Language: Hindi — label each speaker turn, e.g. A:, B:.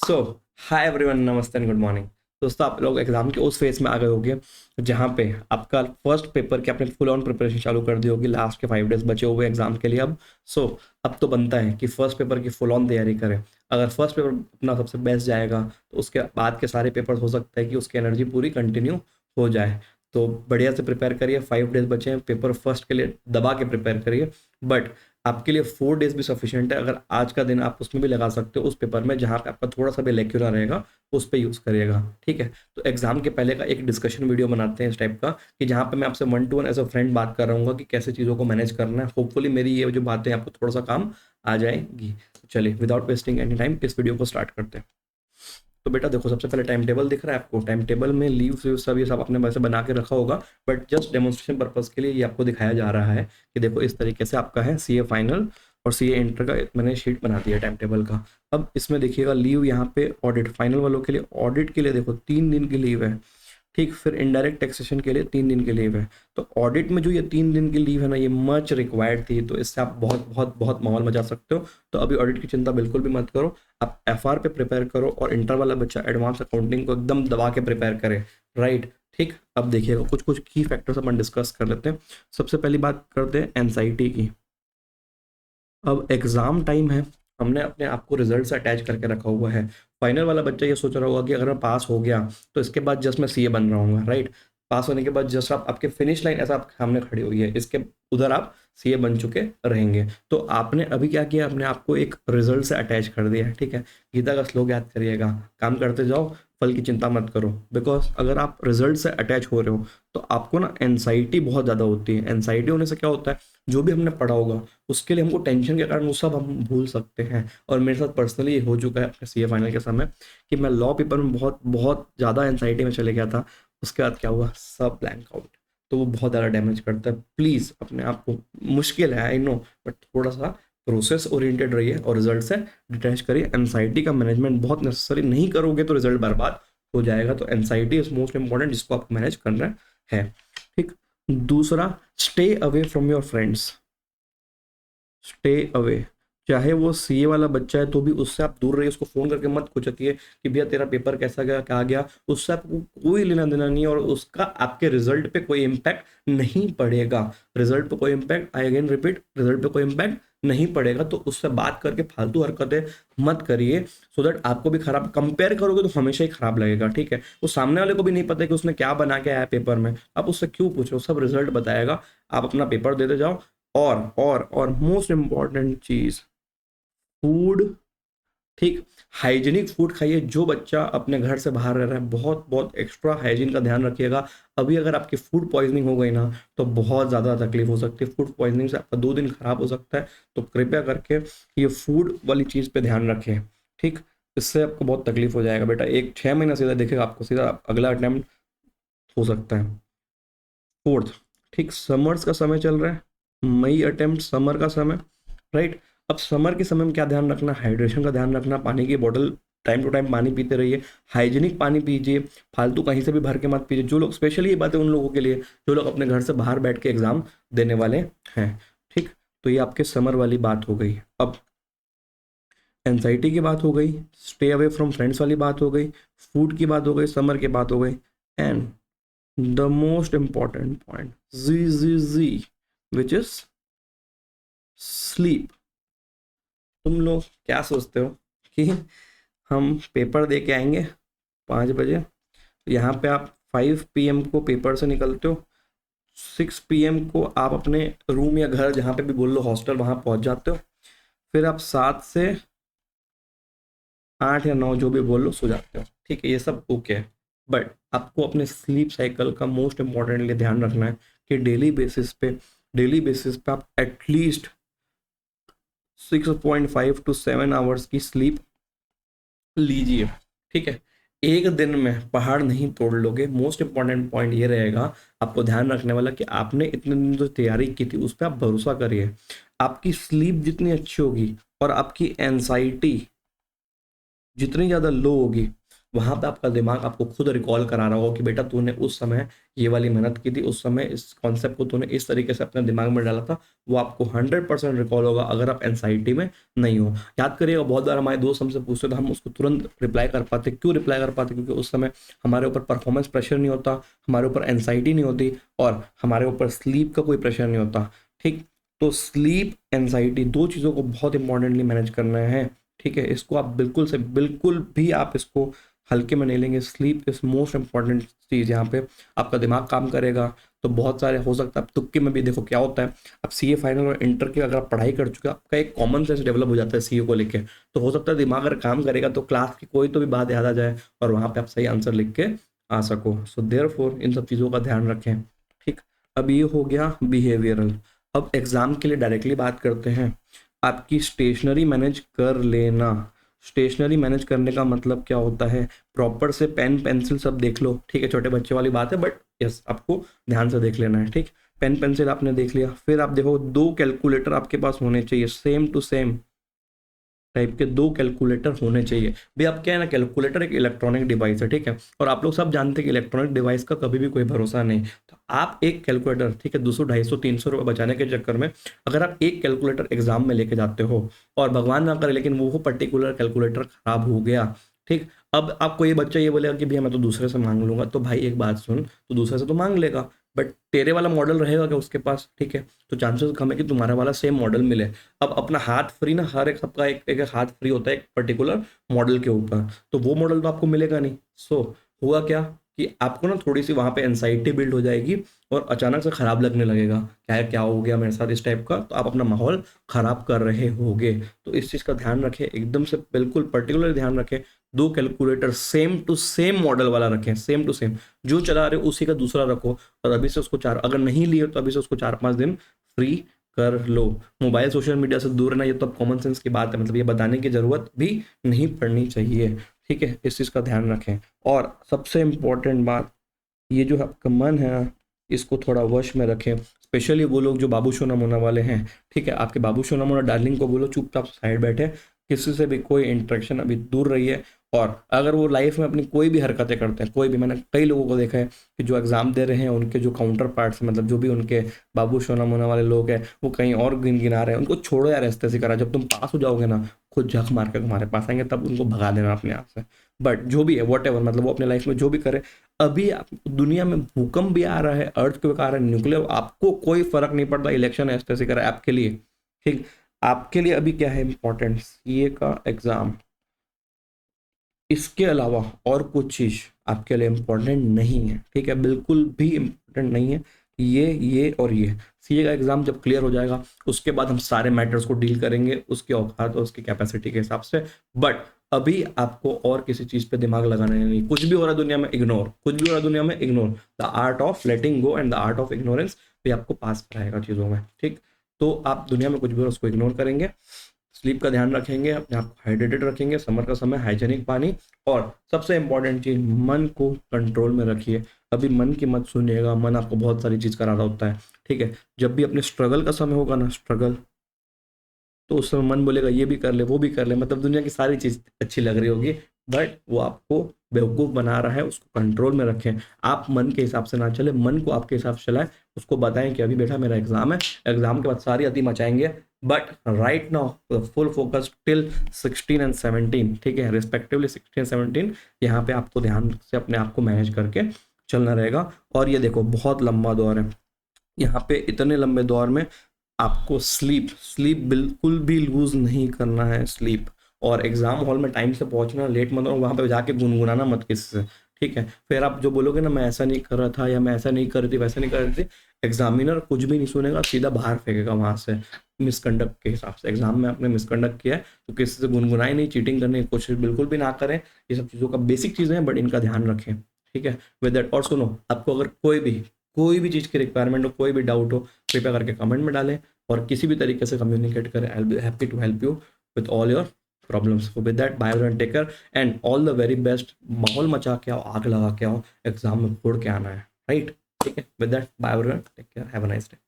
A: सो हाय एवरीवन, नमस्ते एंड गुड मॉर्निंग। दोस्तों, आप लोग एग्जाम के उस फेज में आ गए होंगे जहाँ पे आपका फर्स्ट पेपर की आपने फुल ऑन प्रिपरेशन चालू कर दी होगी। लास्ट के 5 डेज बचे हुए एग्जाम के लिए। अब तो बनता है कि फर्स्ट पेपर की फुल ऑन तैयारी करें। अगर फर्स्ट पेपर अपना सबसे बेस्ट जाएगा तो उसके बाद के सारे पेपर हो सकता है कि उसकी एनर्जी पूरी कंटिन्यू हो जाए। तो बढ़िया से प्रिपेयर करिए। 5 डेज बचे हैं, पेपर फर्स्ट के लिए दबा के प्रिपेयर करिए। बट आपके लिए 4 डेज भी सफिशिएंट है। अगर आज का दिन आप उसमें भी लगा सकते हो, उस पेपर में जहाँ पे आपका थोड़ा सा भी लेक्यूरा रहेगा उस पे यूज़ करिएगा। ठीक है, तो एग्जाम के पहले का एक डिस्कशन वीडियो बनाते हैं इस टाइप का, कि जहाँ पे मैं आपसे 1 to 1 एज अ फ्रेंड बात कर रहा हूँ कि कैसे चीज़ों को मैनेज करना है। होपफुली मेरी ये जो बातें आपको थोड़ा सा काम आ जाएंगी। तो चलिए, विदाउट वेस्टिंग एनी टाइम इस वीडियो को स्टार्ट करते हैं। तो बेटा देखो, सबसे पहले टाइम टेबल दिख रहा है आपको। टाइम टेबल में लीव सब ये सब आपने वैसे बना के रखा होगा, बट जस्ट डेमोन्स्ट्रेशन पर्पज के लिए ये आपको दिखाया जा रहा है कि देखो इस तरीके से आपका है सीए फाइनल और सीए इंटर का मैंने शीट बना दिया टाइम टेबल का। अब इसमें देखिएगा लीव यहाँ पे ऑडिट फाइनल वालों के लिए, ऑडिट के लिए देखो 3 दिन की लीव है। ठीक, फिर इनडायरेक्ट टैक्सेशन के लिए 3 दिन की लीव है। तो ऑडिट में जो ये 3 दिन की लीव है ना, ये मच रिक्वायर्ड थी, तो इससे आप बहुत बहुत बहुत माहौल मचा सकते हो। तो अभी ऑडिट की चिंता बिल्कुल भी मत करो। आप एफआर पे प्रिपेयर करो और इंटर वाला बच्चा एडवांस अकाउंटिंग को एकदम दबा के प्रिपेयर करे। राइट, ठीक। अब देखिएगा कुछ कुछ की फैक्टर्स अपन डिस्कस कर लेते हैं। सबसे पहली बात करते हैं एनसाइटी की। अब एग्ज़ाम टाइम है, हमने अपने आप को रिजल्ट से अटैच करके रखा हुआ है। फाइनल वाला बच्चा ये सोच रहा होगा कि अगर मैं पास हो गया तो इसके बाद जस्ट मैं सीए बन रहा हूँ। राइट, पास होने के बाद जस्ट आपके फिनिश लाइन ऐसा आपके सामने खड़ी हुई है, इसके उधर आप सीए बन चुके रहेंगे। तो आपने अभी क्या किया, अपने आप को एक रिजल्ट से अटैच कर दिया है। ठीक है, गीता का श्लोक याद करिएगा, काम करते जाओ, फल की चिंता मत करो। बिकॉज अगर आप रिजल्ट से अटैच हो रहे हो तो आपको ना एनसाइटी बहुत ज़्यादा होती है। एनसाइटी होने से क्या होता है, जो भी हमने पढ़ा होगा उसके लिए हमको टेंशन के कारण वो सब हम भूल सकते हैं। और मेरे साथ पर्सनली ये हो चुका है अपने सीए फाइनल के समय कि मैं लॉ पेपर में बहुत बहुत ज़्यादा एनसाइटी में चले गया था। उसके बाद क्या हुआ, सब ब्लैंक आउट। तो वो बहुत ज़्यादा डैमेज करता है। प्लीज़ अपने आप को, मुश्किल है आई नो, बट थोड़ा सा प्रोसेस ओरिएंटेड रहिए और रिजल्ट से डिटैच करिए। एनसाइटी का मैनेजमेंट बहुत नेसेसरी, नहीं करोगे तो रिजल्ट बर्बाद हो जाएगा। तो एनसाइटी इज मोस्ट इंपॉर्टेंट, जिसको आपको मैनेज करना है। ठीक। दूसरा, stay away from your friends. Stay away, चाहे वो सीए वाला बच्चा है तो भी उससे आप दूर रहिए। उसको फोन करके मत पूछिए कि भैया तेरा पेपर कैसा गया, क्या गया। उससे आपको कोई लेना देना नहीं है और उसका आपके रिजल्ट पे कोई इम्पैक्ट नहीं पड़ेगा। रिजल्ट पे कोई impact, I again repeat, result पे कोई इम्पैक्ट नहीं पड़ेगा। तो उससे बात करके फालतू हरकतें मत करिए, सो दैट आपको भी खराब, कंपेयर करोगे तो हमेशा ही खराब लगेगा। ठीक है, वो सामने वाले को भी नहीं पता कि उसने क्या बना के आया पेपर में, आप उससे क्यों पूछो, सब रिजल्ट बताएगा। आप अपना पेपर देते जाओ। और मोस्ट इंपॉर्टेंट चीज, फूड। ठीक, हाइजीनिक फूड खाइए। जो बच्चा अपने घर से बाहर रह रहा है, बहुत बहुत एक्स्ट्रा हाइजीन का ध्यान रखिएगा। अभी अगर आपकी फूड पॉइजनिंग हो गई ना तो बहुत ज़्यादा तकलीफ हो सकती है। फूड पॉइजनिंग से आपका 2 दिन खराब हो सकता है। तो कृपया करके ये फूड वाली चीज़ पे ध्यान रखें। ठीक, इससे आपको बहुत तकलीफ हो जाएगा बेटा। 6 महीना सीधा देखेगा आपको, सीधा अगला अटेम्प्ट हो सकता है। फोर्थ, ठीक, समर्स का समय चल रहा है, मई अटेम्प्ट समर का समय। राइट, अब समर के समय में क्या ध्यान रखना, हाइड्रेशन का ध्यान रखना। पानी की बोतल टाइम टू टाइम पानी पीते रहिए, हाइजीनिक पानी पीजिए, फालतू कहीं से भी भर के मत पीजिए। जो लोग, स्पेशली ये बातें उन लोगों के लिए जो लोग अपने घर से बाहर बैठ के एग्जाम देने वाले हैं। ठीक, तो ये आपके समर वाली बात हो गई। अब एनजाइटी की बात हो गई, स्टे अवे फ्रॉम फ्रेंड्स वाली बात हो गई, फूड की बात हो गई, समर की बात हो गई, and the most important point, Z, which is sleep। तुम लोग क्या सोचते हो कि हम पेपर दे के आएंगे 5 बजे, यहाँ पे आप 5 PM को पेपर से निकलते हो, 6 PM को आप अपने रूम या घर, जहाँ पे भी बोल लो हॉस्टल, वहाँ पहुँच जाते हो। फिर आप 7 से 8 या 9 जो भी बोल लो सो जाते हो। ठीक है, ये सब ओके है। बट आपको अपने स्लीप साइकिल का मोस्ट इंपॉर्टेंटली ध्यान रखना है कि डेली बेसिस पे आप एटलीस्ट 6.5 to 7 आवर्स की स्लीप लीजिए। ठीक है, एक दिन में पहाड़ नहीं तोड़ लोगे। मोस्ट इंपॉर्टेंट पॉइंट ये रहेगा आपको ध्यान रखने वाला कि आपने इतने दिन जो तैयारी की थी उस पर आप भरोसा करिए। आपकी स्लीप जितनी अच्छी होगी और आपकी एंजाइटी जितनी ज़्यादा लो होगी, वहाँ पे आपका दिमाग आपको खुद रिकॉल करा रहा होगा कि बेटा तूने उस समय ये वाली मेहनत की थी, उस समय इस कॉन्सेप्ट को तूने इस तरीके से अपने दिमाग में डाला था। वो आपको 100% रिकॉल होगा अगर आप एंजाइटी में नहीं हो। याद करिएगा, बहुत बार हमारे दोस्त हमसे पूछते तो हम उसको तुरंत रिप्लाई कर पाते। क्यों रिप्लाई कर पाते? क्योंकि उस समय हमारे ऊपर परफॉर्मेंस प्रेशर नहीं होता, हमारे ऊपर एंजाइटी नहीं होती, और हमारे ऊपर स्लीप का कोई प्रेशर नहीं होता। ठीक, तो स्लीप एंजाइटी दो चीज़ों को बहुत इंपॉर्टेंटली मैनेज करना है। ठीक है, इसको आप बिल्कुल से बिल्कुल भी आप इसको हल्के में नहीं लेंगे। स्लीप इज मोस्ट इंपॉर्टेंट चीज़। यहाँ पे आपका दिमाग काम करेगा तो बहुत सारे हो सकता है। आप तुक्के में भी देखो क्या होता है, अब सीए फाइनल और इंटर की अगर आप पढ़ाई कर चुके हो, आपका एक कॉमन सेंस डेवलप हो जाता है सीए को लेके। तो हो सकता है दिमाग अगर काम करेगा तो क्लास की कोई तो भी बात याद आ जाए और वहाँ पे आप सही आंसर लिख के आ सको। सो देयरफॉर इन सब चीज़ों का ध्यान रखें। ठीक, अब ये हो गया बिहेवियरल। अब एग्जाम के लिए डायरेक्टली बात करते हैं। आपकी स्टेशनरी मैनेज कर लेना। स्टेशनरी मैनेज करने का मतलब क्या होता है? प्रॉपर से पेन पेंसिल सब देख लो। ठीक है, छोटे बच्चे वाली बात है, बट यस आपको ध्यान से देख लेना है। ठीक, पेन पेंसिल आपने देख लिया, फिर आप देखो दो कैलकुलेटर आपके पास होने चाहिए, सेम टू सेम टाइप के दो कैलकुलेटर होने चाहिए। भाई अब क्या है ना, कैलकुलेटर एक इलेक्ट्रॉनिक डिवाइस है। ठीक है, और आप लोग सब जानते हैं कि इलेक्ट्रॉनिक डिवाइस का कभी भी कोई भरोसा नहीं। तो आप एक कैलकुलेटर, ठीक है, 200 250 300 रुपये बचाने के चक्कर में अगर आप एक कैलकुलेटर एग्जाम में लेके जाते हो और भगवान ना करे लेकिन वो पर्टिकुलर कैलकुलेटर खराब हो गया, ठीक, अब आपको ये बच्चा ये बोलेगा कि भैया मैं तो दूसरे से मांग लूंगा। तो भाई एक बात सुन, तो दूसरे से तो मांग लेगा, बट तेरे वाला मॉडल रहेगा क्या उसके पास? ठीक है, तो चांसेस कम है कि तुम्हारा वाला सेम मॉडल मिले। अब अपना हाथ फ्री ना, हर एक सबका एक हाथ फ्री होता है एक पर्टिकुलर मॉडल के ऊपर, तो वो मॉडल तो आपको मिलेगा नहीं। सो हुआ क्या कि आपको ना थोड़ी सी वहां पे एंजाइटी बिल्ड हो जाएगी और अचानक से खराब लगने लगेगा, क्या क्या हो गया मेरे साथ इस टाइप का, तो आप अपना माहौल खराब कर रहे होगे। तो इस चीज का ध्यान रखें, एकदम से बिल्कुल पर्टिकुलर ध्यान रखें। दो calculator same to same model वाला रखें, सेम टू सेम, जो चला रहे हो उसी का दूसरा रखो। और अभी से उसको अगर नहीं लिए तो अभी से उसको 4-5 दिन फ्री कर लो। मोबाइल सोशल मीडिया से दूर रहना, ये तो अब कॉमन सेंस की बात है, मतलब ये बताने की जरूरत भी नहीं पड़नी चाहिए। ठीक है, इस चीज़ का ध्यान रखें। और सबसे इम्पोर्टेंट बात, ये जो आपका मन है ना, इसको थोड़ा वश में रखें। स्पेशली वो लोग जो बाबू सोना मोना वाले हैं, ठीक है, आपके बाबू सोना मोना डार्लिंग को बोलो चुपचाप साइड बैठे, किसी से भी कोई इंटरेक्शन अभी दूर रहिए। और अगर वो लाइफ में अपनी कोई भी हरकतें करते हैं, कोई भी, मैंने कई लोगों को देखा है कि जो एग्जाम दे रहे हैं उनके जो काउंटर पार्ट्स, मतलब जो भी उनके बाबू सोना मोना वाले लोग हैं, वो कहीं और गिना रहे हैं, उनको छोड़ो यार, ऐसे ऐसे करा। जब तुम पास हो जाओगे ना, खुद झक मार के तुम्हारे पास आएंगे, तब उनको भगा देना अपने आप से। बट जो भी है वॉट एवर, मतलब वो अपने लाइफ में जो भी करे। अभी दुनिया में भूकंप भी आ रहा है, अर्थ के आ रहा है, न्यूक्लियर, आपको कोई फर्क नहीं पड़ता, इलेक्शन ऐसे ऐसे करा आपके लिए। ठीक, आपके लिए अभी क्या है इंपॉर्टेंट? सीए का एग्जाम, इसके अलावा और कुछ चीज आपके लिए इम्पोर्टेंट नहीं है। ठीक है, बिल्कुल भी इम्पोर्टेंट नहीं है। ये और ये सीए का एग्जाम जब क्लियर हो जाएगा उसके बाद हम सारे मैटर्स को डील करेंगे उसके औकात और उसकी कैपेसिटी के हिसाब से। बट अभी आपको और किसी चीज पे दिमाग लगाना नहीं। कुछ भी हो रहा है दुनिया में इग्नोर, कुछ भी हो रहा है दुनिया में ignore. The art of letting go and the art of ignorance भी आपको पास कराएगा चीजों में। ठीक, तो आप दुनिया में कुछ भी हो रहा है उसको इग्नोर करेंगे, स्लीप का ध्यान रखेंगे, अपने आप को हाइड्रेटेड रखेंगे, समर का समय हाइजेनिक पानी, और सबसे इंपॉर्टेंट चीज मन को कंट्रोल में रखिए। अभी मन की मत सुनिएगा, मन आपको बहुत सारी चीज करा रहा होता है। ठीक है, जब भी अपने स्ट्रगल का समय होगा ना, स्ट्रगल, तो उस समय मन बोलेगा ये भी कर ले वो भी कर ले, मतलब दुनिया की सारी चीज अच्छी लग रही होगी, बट वो आपको बेवकूफ बना रहा है। उसको कंट्रोल में रखें, आप मन के हिसाब से ना चले, मन को आपके हिसाब से चलाएं। उसको बताएं कि अभी बेटा मेरा एग्जाम है, एग्जाम के बाद सारी अति मचाएंगे, but right now full focus till 16 and 17, ठीक है, रिस्पेक्टिवली 16 17, यहाँ पे आपको ध्यान से अपने आप को मैनेज करके चलना रहेगा। और ये देखो बहुत लंबा दौर है, यहाँ पे इतने लंबे दौर में आपको स्लीप स्लीप बिल्कुल भी लूज नहीं करना है, स्लीप। और एग्जाम हॉल में टाइम से पहुंचना, लेट मत हो, वहां पे जाके गुनगुनाना मत किसी से। ठीक है, फिर आप जो बोलोगे ना मैं ऐसा नहीं कर रहा था या मैं ऐसा नहीं कर रही थी वैसा नहीं कर रही थी, एग्जामिनर कुछ भी नहीं सुनेगा, सीधा बाहर फेंकेगा वहां से मिसकंडक्ट के हिसाब से। एग्जाम में आपने मिसकंडक्ट किया है तो किसी से गुनगुनाए नहीं, चीटिंग करने की कोशिश बिल्कुल भी ना करें। ये सब चीज़ों का बेसिक चीज़ें हैं, बट इनका ध्यान रखें। ठीक है, विद दैट, और सुनो, आपको अगर कोई भी चीज़ की रिक्वायरमेंट हो, कोई भी डाउट हो, कृपया करके कमेंट में डालें और किसी भी तरीके से कम्युनिकेट करें। I will be happy to help you with all your problems. With that, bye and take care and all the very best. माहौल मचा के आओ, आग लगा के आओ, एग्जाम में फोड़ के आना है, राइट? ठीक है, with that, bye everyone, take care, have a nice day.